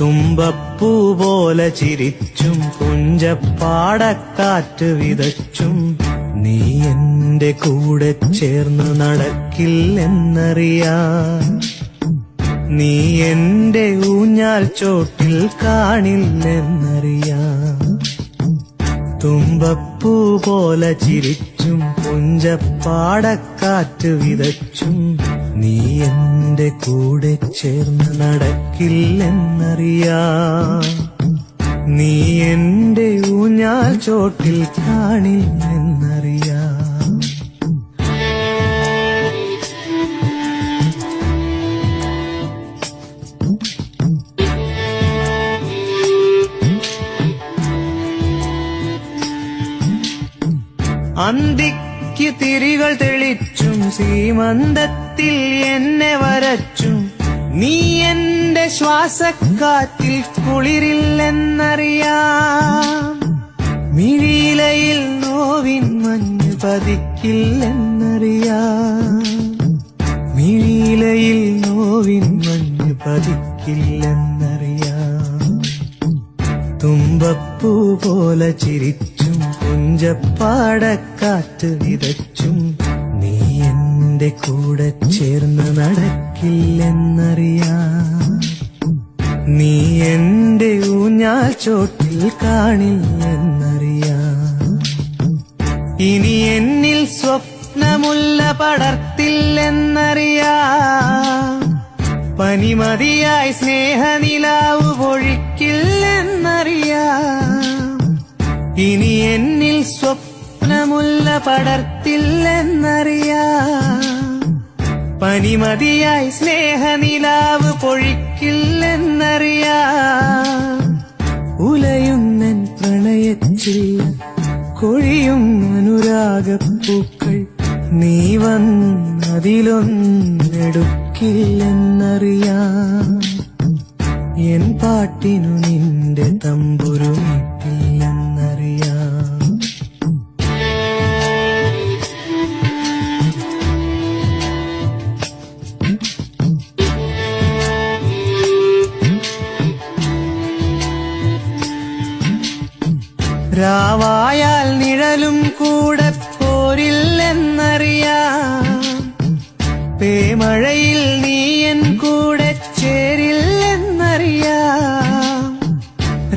തുമ്പപ്പൂ പോലെ ചിരിച്ചും പുഞ്ചപ്പാടക്കാറ്റ് വിതച്ചും നീ എന്റെ കൂടെ ചേർന്ന് നടക്കില്ലെന്നറിയാം. നീ എന്റെ ഊഞ്ഞാൽ ചോട്ടിൽ കാണില്ലെന്നറിയാം. തുമ്പപ്പൂ പോലെ ചിരിച്ചും പുഞ്ചപ്പാടക്കാറ്റ് വിതച്ചും നീ എന്റെ കൂടെ ചേർന്ന് നടക്കില്ലെന്നറിയാം. നീ എന്റെ ഊഞ്ഞാൽ ചോട്ടിൽ കാണില്ലെന്നറിയാം. അന്തിക്ക് തിരികൾ തെളിച്ചും സീമന്തത്തിൽ എന്നെ വരച്ചും നീ എന്റെ ശ്വാസക്കാറ്റിൽ കുളിരില്ലെന്നറിയാം. മിഴിയിലയിൽ നോവിൻ മഞ്ഞ് പതിക്കില്ലെന്നറിയാം. മിഴിയിലയിൽ നോവിൻ മഞ്ഞ് പതിക്കില്ലെന്നറിയാം. തുമ്പപ്പൂ പോലെ ചിരിച്ചും പുഞ്ചപ്പാടക്കാറ്റ് വിതച്ചും നീ എന്റെ കൂടെ ചേർന്ന് നടക്കില്ലെന്നറിയാം. നീ എന്റെ ഊഞ്ഞാൽ ചോട്ടിൽ കാണില്ലെന്നറിയാം. ഇനി എന്നിൽ സ്വപ്നമുല്ല പടർത്തില്ലെന്നറിയാം. പനിമതിയായി സ്നേഹനിലാവ് പൊഴിക്കില്ലെന്നറിയാം. ഇനി എന്നിൽ സ്വപ്നമുല്ല പടർത്തില്ലെന്നറിയാം. പനിമതിയായി സ്നേഹനിലാവ് പൊഴിക്കില്ലെന്നറിയാം. ഉലയുന്നൻ പ്രണയച്ചില്ല കൊഴിയും അനുരാഗപ്പൂക്കൾ നീ വന്നതിലൊന്നെടുക്കില്ലെന്നറിയാം. എൻ പാട്ടിനു നിന്റെ തമ്പുരുമിട്ടില്ലെന്നറിയാം. രാവായാൽ നിഴലും കൂടെ പോരില്ലെന്നറിയാം. പേമഴയിൽ നീ എൻ കൂടെ ചേരില്ലെന്നറിയാം.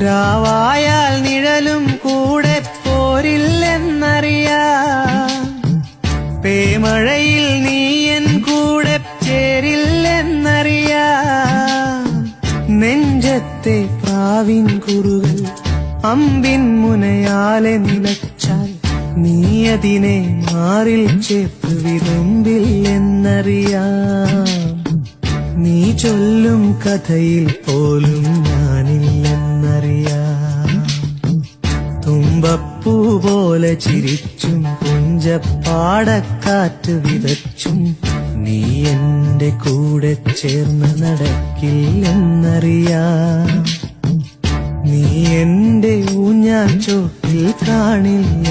രാവായാൽ നിഴലും കൂടെ പോരില്ലെന്നറിയാം. പേമഴയിൽ നീ എൻ കൂടെ ചേരില്ലെന്നറിയാം. നെഞ്ചത്തെ പ്രാവിൻ കുറുകൾ അമ്പിൻ മുനയാലെ നിലച്ചാൽ നീ അതിനെ മാറിൽ ചേർത്ത് വിതുമ്പില്ലെന്നറിയാം. നീ ചൊല്ലും കഥയിൽ പോലും ഞാനില്ലെന്നറിയാം. തുമ്പപ്പൂ പോലെ ചിരിച്ചും പുഞ്ചപ്പാടക്കാറ്റ് വിതച്ചും നീ എന്റെ കൂടെ ചേർന്ന് നടക്കില്ലെന്നറിയാം. നീ എന്റെ ഊഞ്ഞാൽ ചോട്ടിൽ കാണില്ല